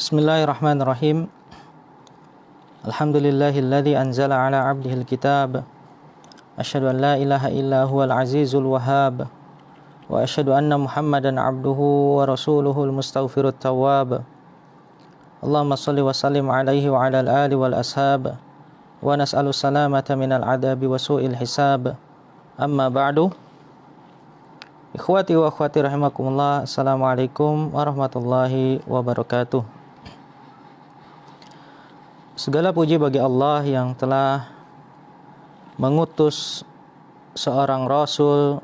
Bismillahirrahmanirrahim. Alhamdulillahilladzi anzala ala 'abdihil kitab. Asyhadu an la ilaha illa huwal azizul wahhab. Wa asyhadu anna Muhammadan 'abduhu wa rasuluhul mustaghfirut tawwab. Allahumma shalli wa sallim alaihi wa ala al-ali wal ashab. Wa nas'alu salamata minal adabi wa su'il hisab. Amma ba'du. Ikhwati wa akhwati rahimakumullah. Assalamualaikum warahmatullahi wabarakatuh. Segala puji bagi Allah yang telah mengutus seorang Rasul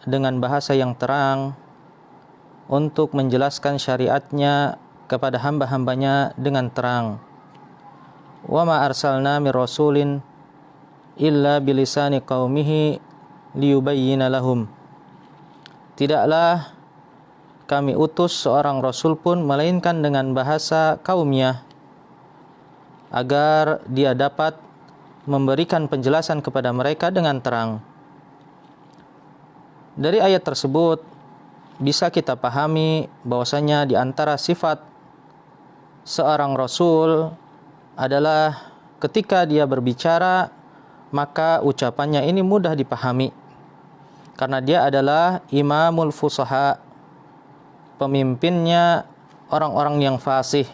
dengan bahasa yang terang untuk menjelaskan syariatnya kepada hamba-hambanya dengan terang. Wa ma arsalna mir rasulin illa bilisani qaumihi liyubayyina lahum. Tidaklah kami utus seorang Rasul pun melainkan dengan bahasa kaumnya, agar dia dapat memberikan penjelasan kepada mereka dengan terang. Dari ayat tersebut bisa kita pahami bahwasanya di antara sifat seorang Rasul adalah ketika dia berbicara maka ucapannya ini mudah dipahami, karena dia adalah imamul fusaha, pemimpinnya orang-orang yang fasih.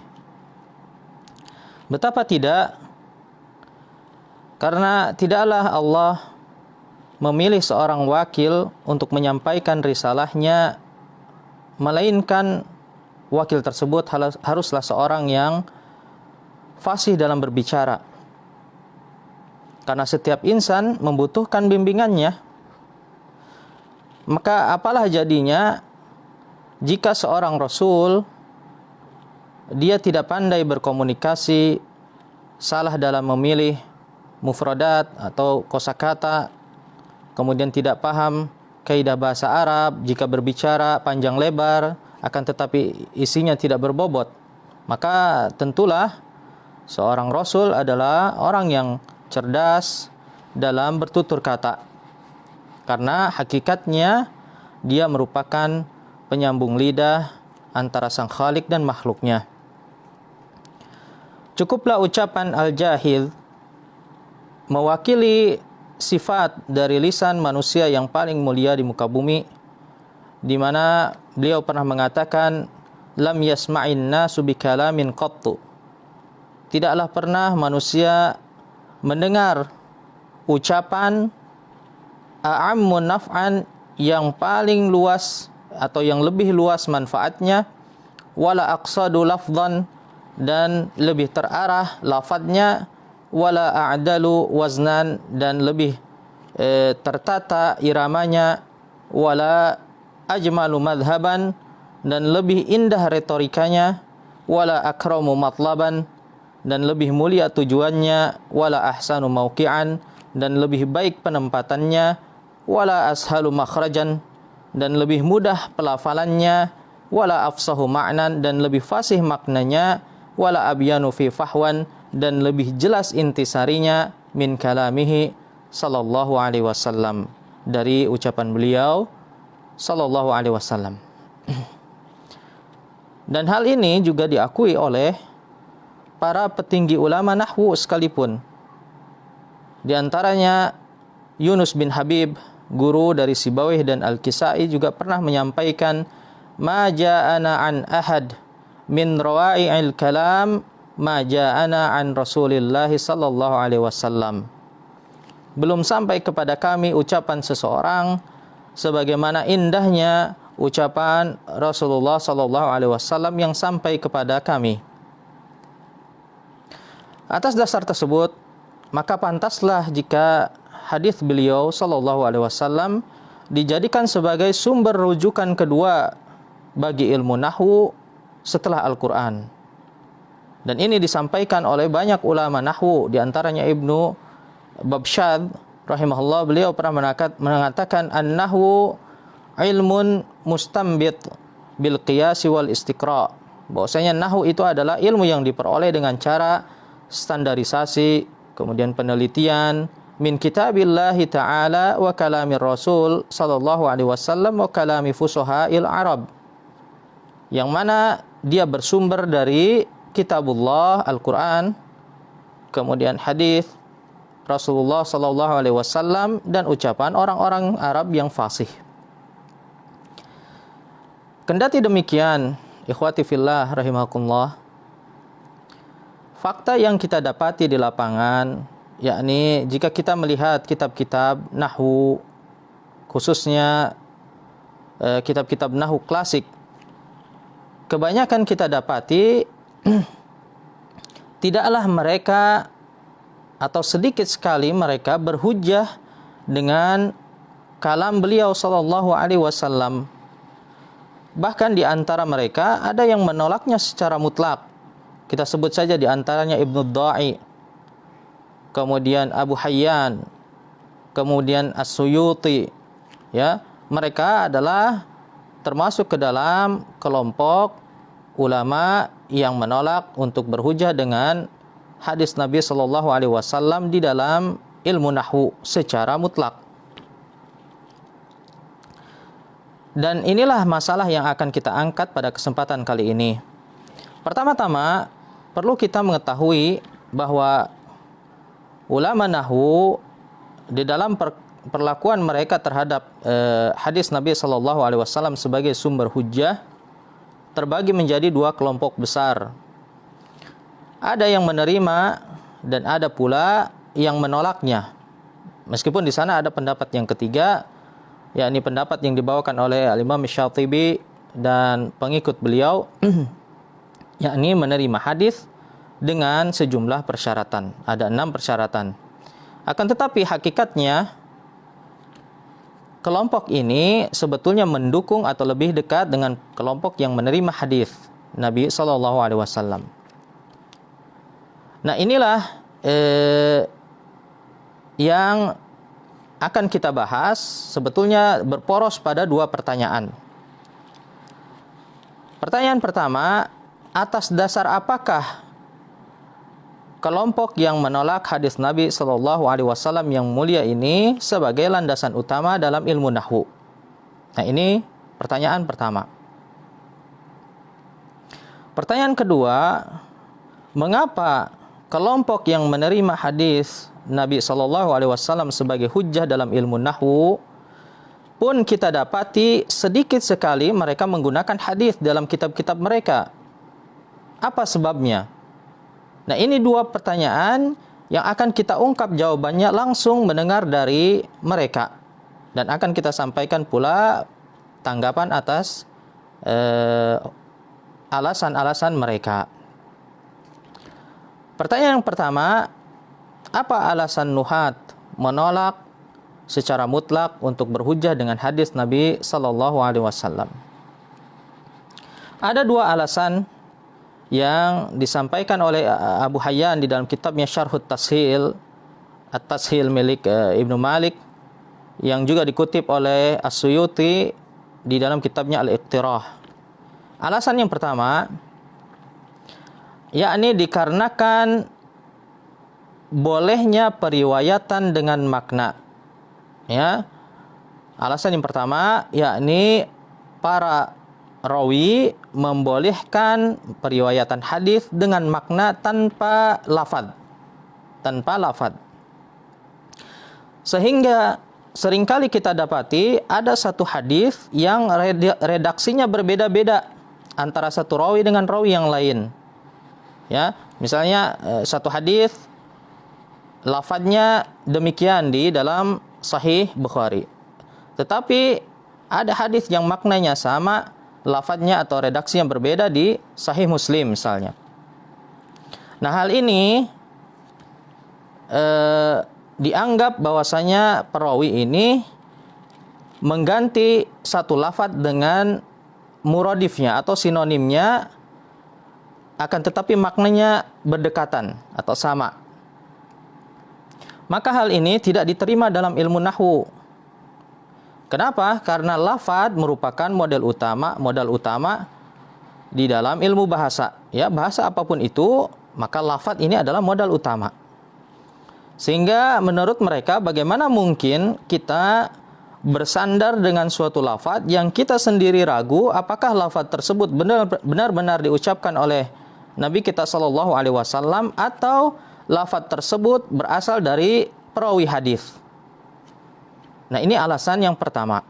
Betapa tidak, karena tidaklah Allah memilih seorang wakil untuk menyampaikan risalahnya, melainkan wakil tersebut haruslah seorang yang fasih dalam berbicara. Karena setiap insan membutuhkan bimbingannya. Maka apalah jadinya jika seorang Rasul dia tidak pandai berkomunikasi, salah dalam memilih mufradat atau kosakata, kemudian tidak paham kaidah bahasa Arab, jika berbicara panjang lebar akan tetapi isinya tidak berbobot, maka tentulah seorang Rasul adalah orang yang cerdas dalam bertutur kata, karena hakikatnya dia merupakan penyambung lidah antara sang Khalik dan makhluknya. Cukuplah ucapan al-jahil mewakili sifat dari lisan manusia yang paling mulia di muka bumi, di mana beliau pernah mengatakan, lam yasma'in nasu bikalamin qattu. Tidaklah pernah manusia mendengar ucapan a'ammun naf'an, yang paling luas atau yang lebih luas manfaatnya, wala aqsadu lafdhan, dan lebih terarah lafadznya, wala a'dalu waznan, dan lebih tertata iramanya, wala ajmalu madhaban, dan lebih indah retorikanya, wala akramu matlaban, dan lebih mulia tujuannya, wala ahsanu mauqi'an, dan lebih baik penempatannya, wala ashalu makhrajan, dan lebih mudah pelafalannya, wala afsahu ma'nan, dan lebih fasih maknanya, wala abyanu fi fahwan, dan lebih jelas intisarinya, min kalamihi sallallahu alaihi wasallam, dari ucapan beliau sallallahu alaihi wasallam. Dan hal ini juga diakui oleh para petinggi ulama nahwu sekalipun. Di antaranya Yunus bin Habib, guru dari Sibawayh dan Al-Kisai, juga pernah menyampaikan, ma ja'ana an ahad min rawa'i'il kalam ma ja'ana an Rasulillah sallallahu alaihi wasallam. Belum sampai kepada kami ucapan seseorang sebagaimana indahnya ucapan Rasulullah sallallahu alaihi wasallam yang sampai kepada kami. Atas dasar tersebut, maka pantaslah jika hadis beliau sallallahu alaihi wasallam dijadikan sebagai sumber rujukan kedua bagi ilmu nahwu setelah Al-Quran. Dan ini disampaikan oleh banyak ulama nahwu, di antaranya Ibnu Babsyad rahimahullah. Beliau pernah mengatakan, an-nahwu ilmun mustambit bil qiyasi wal istiqra. Bahwasanya nahwu itu adalah ilmu yang diperoleh dengan cara standarisasi, kemudian penelitian, min kitabillahi ta'ala wa kalamir rasul sallallahu alaihi wasallam wa kalami fusuha'il arab, yang mana dia bersumber dari kitabullah Al-Quran, kemudian hadis Rasulullah sallallahu alaihi wasallam, dan ucapan orang-orang Arab yang fasih. Kendati demikian, ikhwati fillah rahimakumullah, fakta yang kita dapati di lapangan, yakni jika kita melihat kitab-kitab nahwu, khususnya kitab-kitab nahwu klasik, kebanyakan kita dapati tidaklah mereka atau sedikit sekali mereka berhujjah dengan kalam beliau sallallahu alaihi wasallam. Bahkan di antara mereka ada yang menolaknya secara mutlak. Kita sebut saja di antaranya Ibnu Dha'i, kemudian Abu Hayyan, kemudian As-Suyuti. Ya, mereka adalah termasuk ke dalam kelompok ulama yang menolak untuk berhujjah dengan hadis Nabi sallallahu alaihi wasallam di dalam ilmu nahwu secara mutlak. Dan inilah masalah yang akan kita angkat pada kesempatan kali ini. Pertama-tama, perlu kita mengetahui bahwa ulama nahwu di dalam perlakuan mereka terhadap hadis Nabi sallallahu alaihi wasallam sebagai sumber hujjah terbagi menjadi dua kelompok besar. Ada yang menerima dan ada pula yang menolaknya. Meskipun di sana ada pendapat yang ketiga, yakni pendapat yang dibawakan oleh Al-Imam Syatibi dan pengikut beliau, yakni menerima hadis dengan sejumlah persyaratan. Ada 6 persyaratan. Akan tetapi hakikatnya kelompok ini sebetulnya mendukung atau lebih dekat dengan kelompok yang menerima hadis Nabi sallallahu alaihi wasallam. Nah, inilah yang akan kita bahas, sebetulnya berporos pada 2 pertanyaan. Pertanyaan pertama, atas dasar apakah kelompok yang menolak hadis Nabi sallallahu alaihi wasallam yang mulia ini sebagai landasan utama dalam ilmu nahwu? Nah, ini pertanyaan pertama. Pertanyaan kedua, mengapa kelompok yang menerima hadis Nabi sallallahu alaihi wasallam sebagai hujjah dalam ilmu nahwu pun kita dapati sedikit sekali mereka menggunakan hadis dalam kitab-kitab mereka? Apa sebabnya? Nah, ini 2 pertanyaan yang akan kita ungkap jawabannya langsung mendengar dari mereka. Dan akan kita sampaikan pula tanggapan atas alasan-alasan mereka. Pertanyaan yang pertama, apa alasan nuhat menolak secara mutlak untuk berhujjah dengan hadis Nabi sallallahu alaihi wasallam? Ada 2 alasan yang disampaikan oleh Abu Hayyan di dalam kitabnya Syarhut Tashil, At-Tashil milik Ibnu Malik, yang juga dikutip oleh As-Suyuti di dalam kitabnya Al-Iqtirah. Alasan yang pertama, yakni dikarenakan bolehnya periwayatan dengan makna. Ya. Alasan yang pertama, yakni para rawi membolehkan periwayatan hadis dengan makna tanpa lafaz. Sehingga seringkali kita dapati ada satu hadis yang redaksinya berbeda-beda antara satu rawi dengan rawi yang lain. Ya, misalnya satu hadis lafadznya demikian di dalam Sahih Bukhari. Tetapi ada hadis yang maknanya sama, lafadznya atau redaksi yang berbeda di Sahih Muslim misalnya. Nah, hal ini dianggap bahwasanya perawi ini mengganti satu lafadz dengan muradifnya atau sinonimnya, akan tetapi maknanya berdekatan atau sama. Maka hal ini tidak diterima dalam ilmu nahwu. Kenapa? Karena lafadz merupakan modal utama di dalam ilmu bahasa. Ya, bahasa apapun itu, maka lafadz ini adalah modal utama. Sehingga menurut mereka, bagaimana mungkin kita bersandar dengan suatu lafadz yang kita sendiri ragu apakah lafadz tersebut benar-benar diucapkan oleh Nabi kita sallallahu alaihi wasallam atau lafaz tersebut berasal dari perawi hadis. Nah, ini alasan yang pertama.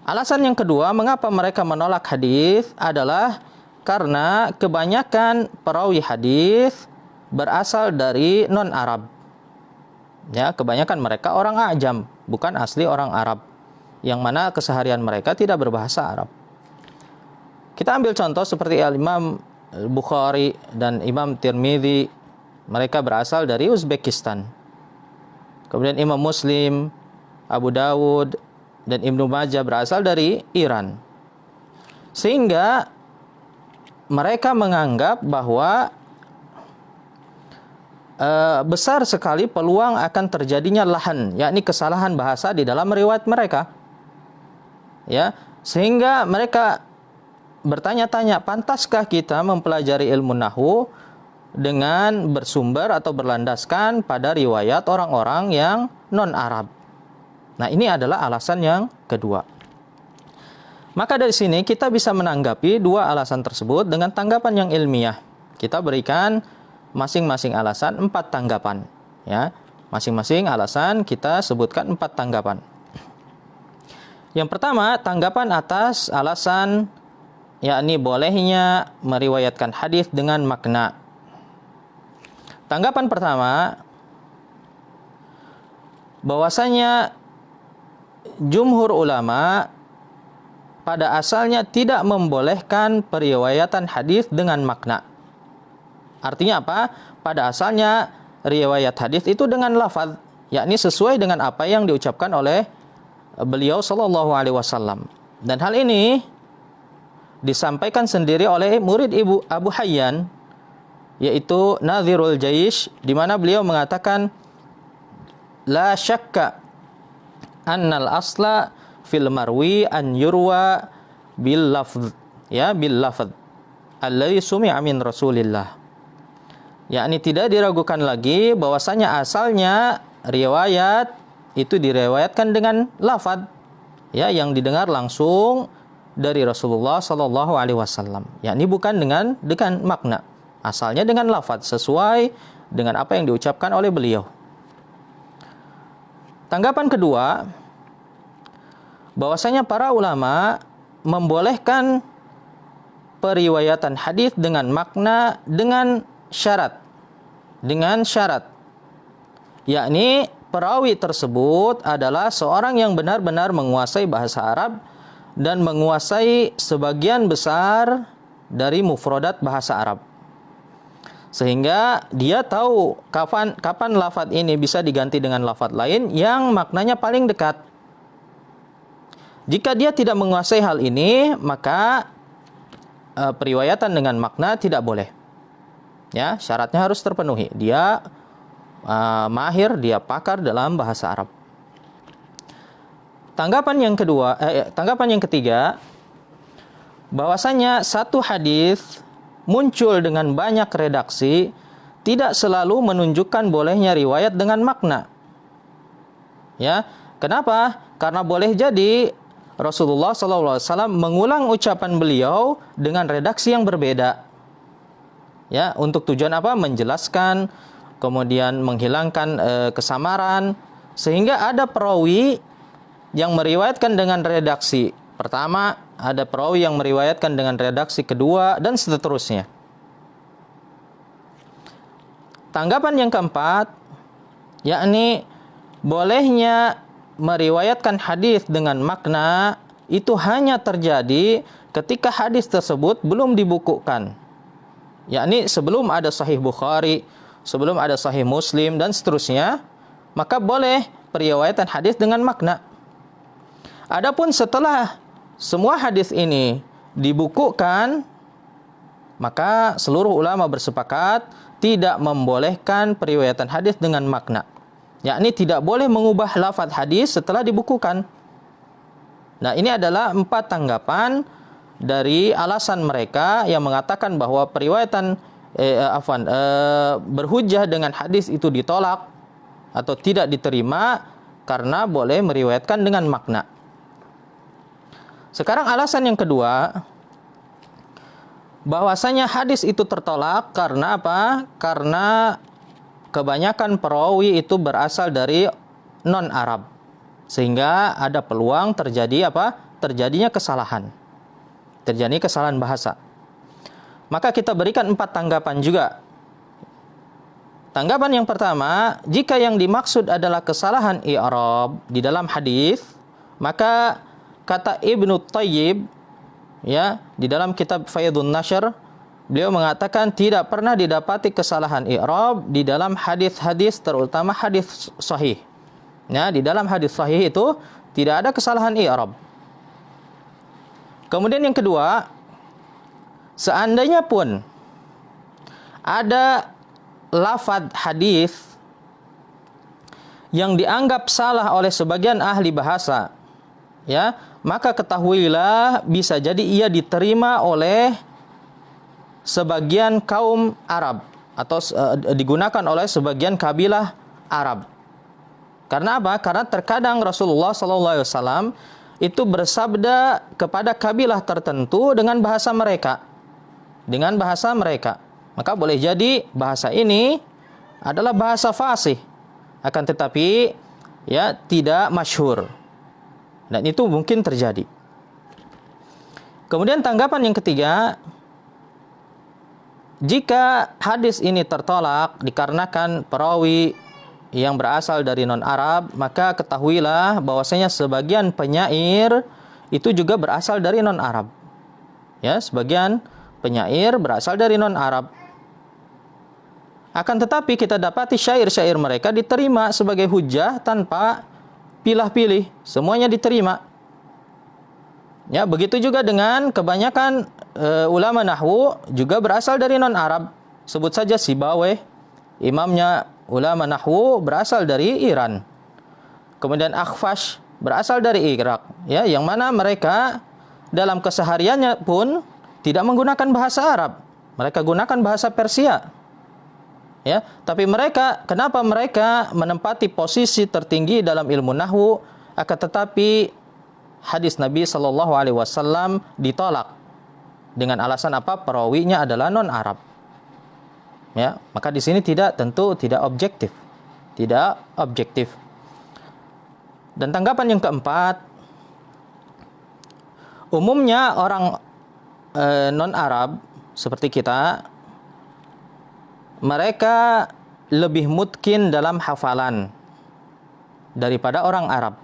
Alasan yang kedua, mengapa mereka menolak hadis adalah karena kebanyakan perawi hadis berasal dari non-Arab. Ya, kebanyakan mereka orang Ajam, bukan asli orang Arab, yang mana keseharian mereka tidak berbahasa Arab. Kita ambil contoh seperti Imam Bukhari dan Imam Tirmidzi, mereka berasal dari Uzbekistan. Kemudian Imam Muslim, Abu Dawud, dan Ibnu Majah berasal dari Iran. Sehingga mereka menganggap bahwa besar sekali peluang akan terjadinya lahan, yakni kesalahan bahasa di dalam riwayat mereka. Ya, sehingga mereka bertanya-tanya, pantaskah kita mempelajari ilmu nahwu dengan bersumber atau berlandaskan pada riwayat orang-orang yang non-Arab. Nah, ini adalah alasan yang kedua. Maka dari sini kita bisa menanggapi dua alasan tersebut dengan tanggapan yang ilmiah. Kita berikan masing-masing alasan 4 tanggapan. Ya, masing-masing alasan kita sebutkan 4 tanggapan. Yang pertama, tanggapan atas alasan yakni bolehnya meriwayatkan hadis dengan makna. Tanggapan pertama, bahwasanya jumhur ulama pada asalnya tidak membolehkan periwayatan hadis dengan makna. Artinya apa? Pada asalnya riwayat hadis itu dengan lafaz, yakni sesuai dengan apa yang diucapkan oleh beliau sallallahu alaihi wasallam. Dan hal ini disampaikan sendiri oleh murid Ibu Abu Hayyan, yaitu Nadhirul Jaish, di mana beliau mengatakan la syakka annal asla fil marwi an yurwa bil lafz, ya, bil lafz alladhi sumi'a min Rasulillah. Yakni tidak diragukan lagi bahwasanya asalnya riwayat itu diriwayatkan dengan lafaz, ya, yang didengar langsung dari Rasulullah sallallahu alaihi wasallam. Yakni bukan dengan makna. Asalnya dengan lafaz sesuai dengan apa yang diucapkan oleh beliau. Tanggapan kedua, bahwasanya para ulama membolehkan periwayatan hadis dengan makna dengan syarat. Yakni perawi tersebut adalah seorang yang benar-benar menguasai bahasa Arab dan menguasai sebagian besar dari mufradat bahasa Arab. Sehingga dia tahu kapan lafaz ini bisa diganti dengan lafaz lain yang maknanya paling dekat. Jika dia tidak menguasai hal ini, maka periwayatan dengan makna tidak boleh. Ya, syaratnya harus terpenuhi. Dia mahir, dia pakar dalam bahasa Arab. Tanggapan yang ketiga, bahwasanya satu hadis muncul dengan banyak redaksi tidak selalu menunjukkan bolehnya riwayat dengan makna. Ya, kenapa? Karena boleh jadi Rasulullah SAW mengulang ucapan beliau dengan redaksi yang berbeda. Ya, untuk tujuan apa? Menjelaskan, kemudian menghilangkan kesamaran, sehingga ada perawi yang meriwayatkan dengan redaksi pertama, ada perawi yang meriwayatkan dengan redaksi kedua, dan seterusnya. Tanggapan yang keempat, yakni bolehnya meriwayatkan hadis dengan makna itu hanya terjadi ketika hadis tersebut belum dibukukan. Yakni sebelum ada Sahih Bukhari, sebelum ada Sahih Muslim, dan seterusnya, maka boleh periwayatan hadis dengan makna. Adapun setelah semua hadis ini dibukukan, maka seluruh ulama bersepakat tidak membolehkan periwayatan hadis dengan makna. Yakni tidak boleh mengubah lafaz hadis setelah dibukukan. Nah, ini adalah 4 tanggapan dari alasan mereka yang mengatakan bahwa periwayatan berhujjah dengan hadis itu ditolak atau tidak diterima karena boleh meriwayatkan dengan makna. Sekarang alasan yang kedua, bahwasanya hadis itu tertolak karena apa? Karena kebanyakan perawi itu berasal dari non-Arab. Sehingga ada peluang terjadi apa? Terjadinya kesalahan. Terjadi kesalahan bahasa. Maka kita berikan 4 tanggapan juga. Tanggapan yang pertama, jika yang dimaksud adalah kesalahan i'rab di dalam hadis, maka kata Ibnu Thayyib ya, di dalam kitab Faidun Nashr, beliau mengatakan tidak pernah didapati kesalahan i'rab di dalam hadis-hadis, terutama hadis sahih. Ya, di dalam hadis sahih itu tidak ada kesalahan i'rab. Kemudian yang kedua, seandainya pun ada lafaz hadis yang dianggap salah oleh sebagian ahli bahasa, ya, maka ketahuilah bisa jadi ia diterima oleh sebagian kaum Arab atau digunakan oleh sebagian kabilah Arab. Karena apa? Karena terkadang Rasulullah SAW itu bersabda kepada kabilah tertentu dengan bahasa mereka. Dengan bahasa mereka. Maka boleh jadi bahasa ini adalah bahasa fasih. Akan tetapi ya tidak masyhur. Dan itu mungkin terjadi. Kemudian tanggapan yang ketiga, jika hadis ini tertolak dikarenakan perawi yang berasal dari non-Arab, maka ketahuilah bahwasanya sebagian penyair itu juga berasal dari non-Arab. Ya, sebagian penyair berasal dari non-Arab. Akan tetapi kita dapati syair-syair mereka diterima sebagai hujah tanpa pilih-pilih, semuanya diterima. Ya, begitu juga dengan kebanyakan ulama nahwu juga berasal dari non-Arab. Sebut saja Sibawayh, imamnya ulama nahwu berasal dari Iran. Kemudian Akhfash berasal dari Irak, ya, yang mana mereka dalam kesehariannya pun tidak menggunakan bahasa Arab. Mereka gunakan bahasa Persia. Ya, tapi mereka, kenapa mereka menempati posisi tertinggi dalam ilmu nahwu, akan tetapi hadis Nabi SAW ditolak dengan alasan apa? Perawinya adalah non-Arab. Ya, maka di sini tentu tidak objektif. Tidak objektif. Dan tanggapan yang keempat, umumnya orang non-Arab seperti kita, mereka lebih mutkin dalam hafalan daripada orang Arab.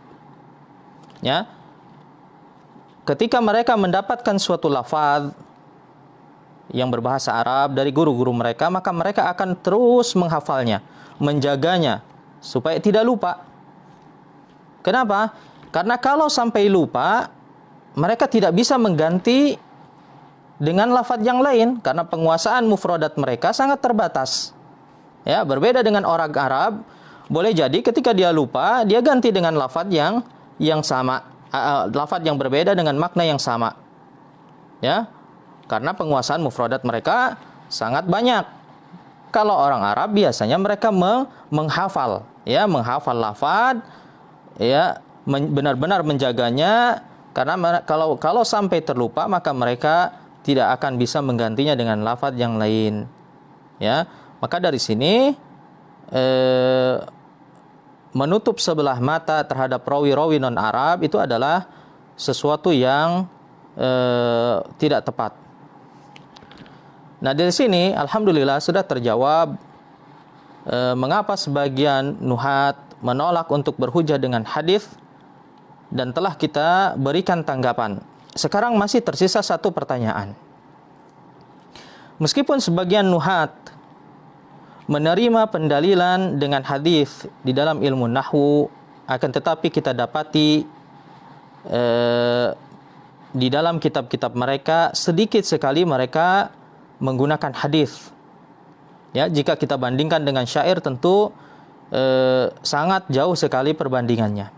Ya. Ketika mereka mendapatkan suatu lafaz yang berbahasa Arab dari guru-guru mereka, maka mereka akan terus menghafalnya, menjaganya supaya tidak lupa. Kenapa? Karena kalau sampai lupa, mereka tidak bisa mengganti dengan lafaz yang lain karena penguasaan mufradat mereka sangat terbatas. Ya, berbeda dengan orang Arab, boleh jadi ketika dia lupa, dia ganti dengan lafaz yang sama, lafaz yang berbeda dengan makna yang sama. Ya. Karena penguasaan mufradat mereka sangat banyak. Kalau orang Arab biasanya mereka menghafal, ya, menghafal lafaz, ya, benar-benar menjaganya, karena kalau sampai terlupa maka mereka tidak akan bisa menggantinya dengan lafaz yang lain. Ya, maka dari sini menutup sebelah mata terhadap rawi-rawi non-Arab itu adalah sesuatu yang tidak tepat. Nah, dari sini alhamdulillah sudah terjawab mengapa sebagian nuhat menolak untuk berhujah dengan hadis, dan telah kita berikan tanggapan. Sekarang masih tersisa satu pertanyaan. Meskipun sebagian nuhat menerima pendalilan dengan hadis di dalam ilmu nahwu, akan tetapi kita dapati di dalam kitab-kitab mereka sedikit sekali mereka menggunakan hadis. Ya, jika kita bandingkan dengan syair tentu sangat jauh sekali perbandingannya.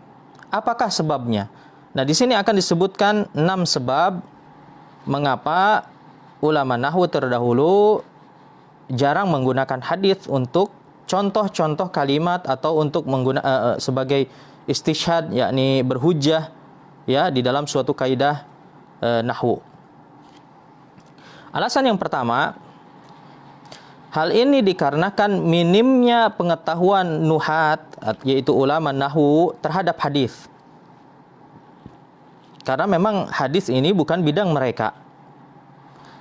Apakah sebabnya? Nah, di sini akan disebutkan 6 sebab mengapa ulama nahwu terdahulu jarang menggunakan hadis untuk contoh-contoh kalimat atau untuk sebagai istishhad, yakni berhujjah, ya, di dalam suatu kaidah nahwu. Alasan yang pertama, hal ini dikarenakan minimnya pengetahuan nuhat, yaitu ulama nahwu, terhadap hadis. Karena memang hadis ini bukan bidang mereka.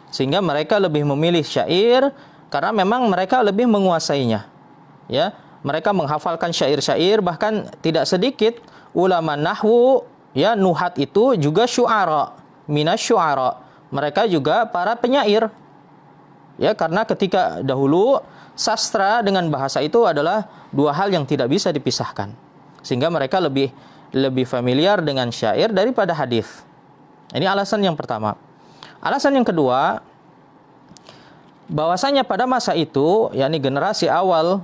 Sehingga mereka lebih memilih syair karena memang mereka lebih menguasainya. Ya, mereka menghafalkan syair-syair, bahkan tidak sedikit ulama nahwu, ya, nuhat itu juga syu'ara, minasyu'ara. Mereka juga para penyair. Ya, karena ketika dahulu sastra dengan bahasa itu adalah dua hal yang tidak bisa dipisahkan. Sehingga mereka lebih familiar dengan syair daripada hadis. Ini alasan yang pertama. Alasan yang kedua, bahwasanya pada masa itu, yakni generasi awal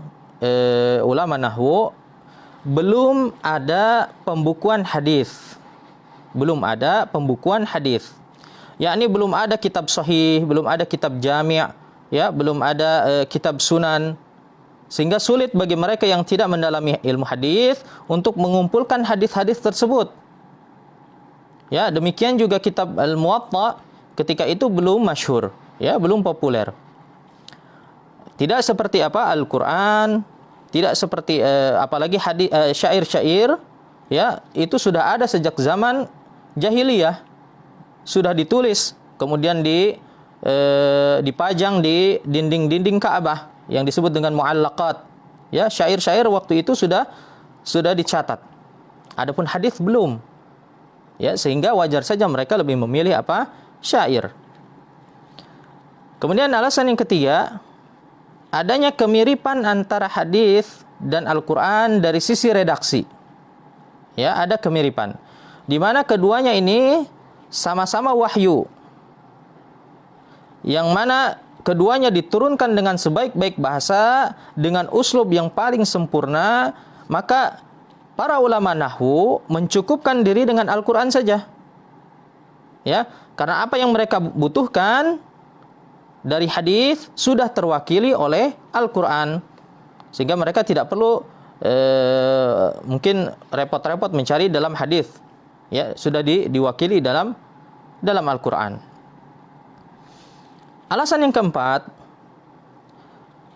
ulama nahwu, belum ada pembukuan hadis. Belum ada pembukuan hadis. Yakni belum ada kitab sahih, belum ada kitab jami', ya, belum ada kitab sunan. Sehingga sulit bagi mereka yang tidak mendalami ilmu hadis untuk mengumpulkan hadis-hadis tersebut. Ya, demikian juga kitab Al-Muwatta ketika itu belum masyhur, ya, belum populer. Tidak seperti Al-Qur'an, tidak seperti apalagi hadis, syair-syair, ya, itu sudah ada sejak zaman jahiliyah. Sudah ditulis, kemudian dipajang di dinding-dinding Ka'bah yang disebut dengan mu'allaqat. Ya, syair-syair waktu itu sudah dicatat. Adapun hadis belum. Ya, sehingga wajar saja mereka lebih memilih syair. Kemudian alasan yang ketiga, adanya kemiripan antara hadis dan Al-Qur'an dari sisi redaksi. Ya, ada kemiripan. Di mana keduanya ini sama-sama wahyu. Yang mana keduanya diturunkan dengan sebaik-baik bahasa, dengan uslub yang paling sempurna, maka para ulama nahwu mencukupkan diri dengan Al-Qur'an saja. Ya, karena apa yang mereka butuhkan dari hadis sudah terwakili oleh Al-Qur'an. Sehingga mereka tidak perlu mungkin repot-repot mencari dalam hadis. Ya, sudah diwakili dalam Al-Qur'an. Alasan yang keempat,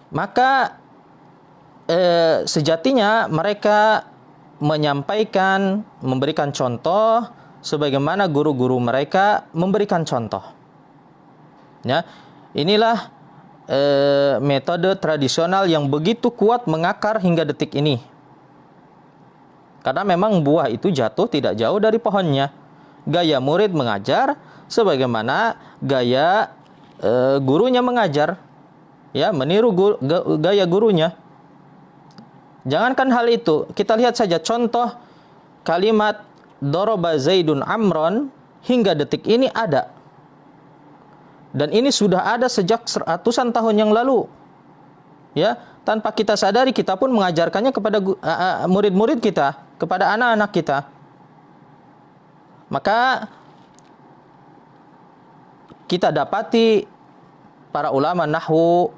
maka sejatinya mereka menyampaikan, memberikan contoh sebagaimana guru-guru mereka memberikan contoh. Ya, inilah metode tradisional yang begitu kuat mengakar hingga detik ini. Karena memang buah itu jatuh tidak jauh dari pohonnya. Gaya murid mengajar sebagaimana gaya gurunya mengajar, ya, meniru gaya gurunya. Jangankan hal itu, kita lihat saja contoh kalimat daraba Zaidun Amron hingga detik ini ada. Dan ini sudah ada sejak ratusan tahun yang lalu. Ya, tanpa kita sadari kita pun mengajarkannya kepada murid-murid kita, kepada anak-anak kita. Maka kita dapati para ulama nahwu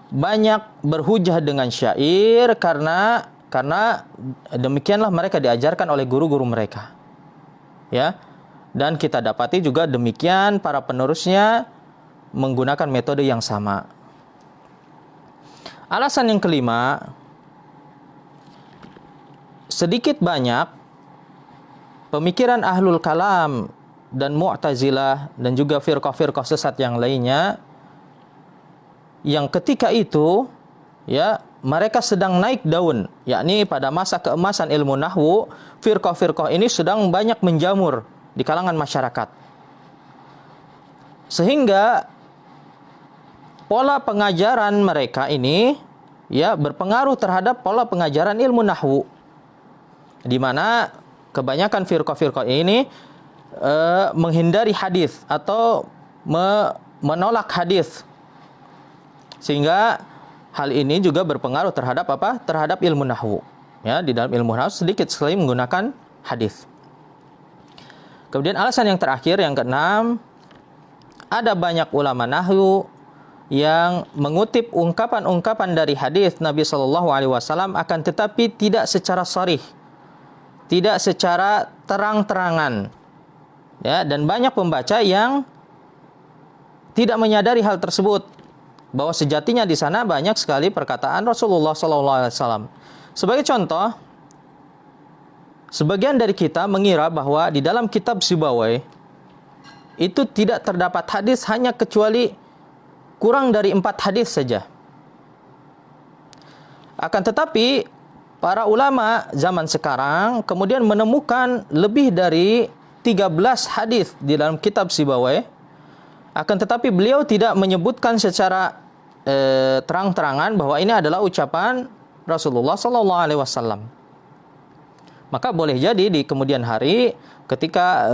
banyak berhujah dengan syair karena demikianlah mereka diajarkan oleh guru-guru mereka. Ya. Dan kita dapati juga demikian para penerusnya menggunakan metode yang sama. Alasan yang kelima, sedikit banyak pemikiran ahlul kalam dan Mu'tazilah dan juga firqah-firqah sesat yang lainnya yang ketika itu, ya, mereka sedang naik daun, yakni pada masa keemasan ilmu nahwu, firqah-firqah ini sedang banyak menjamur di kalangan masyarakat. Sehingga pola pengajaran mereka ini, ya, berpengaruh terhadap pola pengajaran ilmu nahwu. Di mana kebanyakan firqah-firqah ini menghindari hadis atau menolak hadis. Sehingga hal ini juga berpengaruh terhadap terhadap ilmu nahwu. Ya, di dalam ilmu nahwu sedikit sekali menggunakan hadis. Kemudian alasan yang terakhir, yang keenam, ada banyak ulama nahwu yang mengutip ungkapan-ungkapan dari hadis Nabi SAW akan tetapi tidak secara sharih, tidak secara terang-terangan. Ya, dan banyak pembaca yang tidak menyadari hal tersebut, bahwa sejatinya di sana banyak sekali perkataan Rasulullah SAW. Sebagai contoh, sebagian dari kita mengira bahwa di dalam kitab Sibawai itu tidak terdapat hadis hanya kecuali kurang dari 4 hadis saja. Akan tetapi para ulama zaman sekarang kemudian menemukan lebih dari 13 hadis di dalam kitab Sibawai. Akan tetapi beliau tidak menyebutkan secara terang-terangan bahwa ini adalah ucapan Rasulullah SAW. Maka boleh jadi di kemudian hari ketika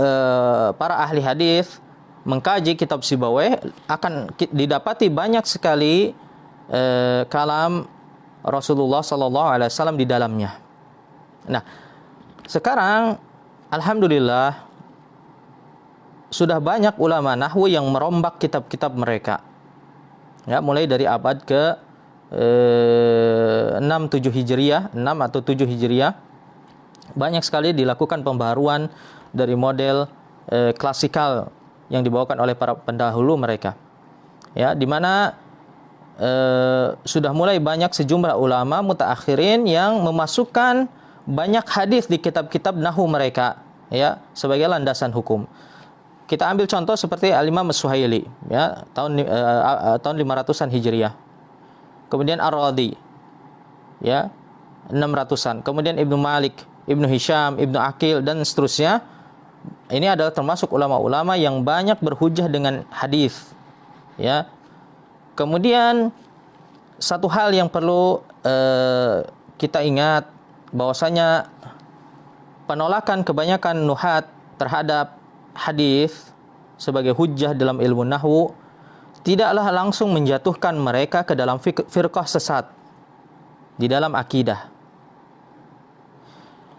para ahli hadis mengkaji kitab Sibawai akan didapati banyak sekali kalam Rasulullah SAW di dalamnya. Nah, sekarang alhamdulillah sudah banyak ulama nahwu yang merombak kitab-kitab mereka. Ya, mulai dari abad ke 6-7 Hijriah, 6 atau 7 Hijriah, banyak sekali dilakukan pembaharuan dari model klasikal yang dibawakan oleh para pendahulu mereka. Ya, di mana sudah mulai banyak sejumlah ulama mutaakhirin yang memasukkan banyak hadis di kitab-kitab nahwu mereka, ya, sebagai landasan hukum. Kita ambil contoh seperti Al-Imam As-Suhaili, ya, tahun 500-an Hijriah. Kemudian Ar-Radhi, ya, 600-an. Kemudian Ibnu Malik, Ibnu Hisham, Ibnu Aqil, dan seterusnya. Ini adalah termasuk ulama-ulama yang banyak berhujjah dengan hadis, ya. Kemudian satu hal yang perlu kita ingat, bahwasanya penolakan kebanyakan nuhat terhadap hadis sebagai hujjah dalam ilmu nahwu tidaklah langsung menjatuhkan mereka ke dalam firqah sesat di dalam akidah.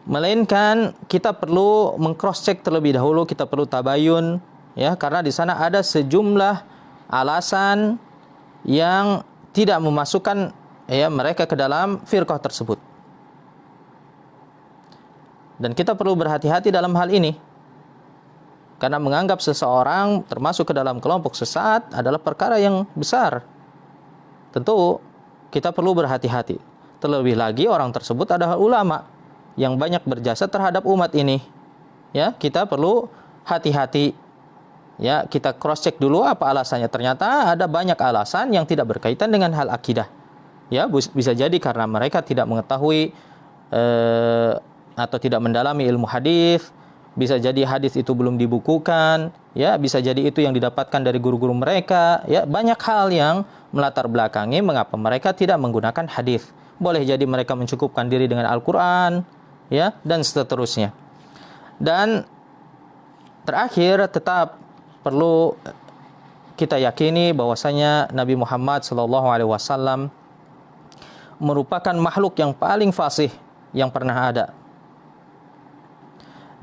Melainkan kita perlu meng-cross check terlebih dahulu, kita perlu tabayun, ya, karena di sana ada sejumlah alasan yang tidak memasukkan, ya, mereka ke dalam firqah tersebut. Dan kita perlu berhati-hati dalam hal ini. Karena menganggap seseorang termasuk ke dalam kelompok sesat adalah perkara yang besar. Tentu kita perlu berhati-hati. Terlebih lagi orang tersebut adalah ulama yang banyak berjasa terhadap umat ini. Ya, kita perlu hati-hati. Ya, kita cross check dulu apa alasannya. Ternyata ada banyak alasan yang tidak berkaitan dengan hal akidah. Ya, bisa jadi karena mereka tidak mengetahui atau tidak mendalami ilmu hadis. Bisa jadi hadis itu belum dibukukan, ya, bisa jadi itu yang didapatkan dari guru-guru mereka, ya, banyak hal yang melatar belakangi mengapa mereka tidak menggunakan hadis. Boleh jadi mereka mencukupkan diri dengan Al-Qur'an, ya, dan seterusnya. Dan terakhir tetap perlu kita yakini bahwasanya Nabi Muhammad SAW merupakan makhluk yang paling fasih yang pernah ada.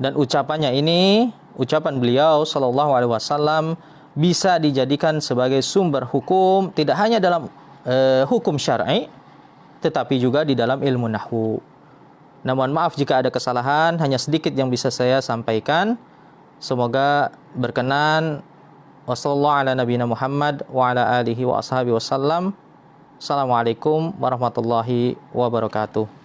Dan ucapannya ini, ucapan beliau SAW bisa dijadikan sebagai sumber hukum, tidak hanya dalam hukum syar'i, tetapi juga di dalam ilmu nahwu. Namun maaf jika ada kesalahan, hanya sedikit yang bisa saya sampaikan. Semoga berkenan. Wassalamualaikum warahmatullahi wabarakatuh.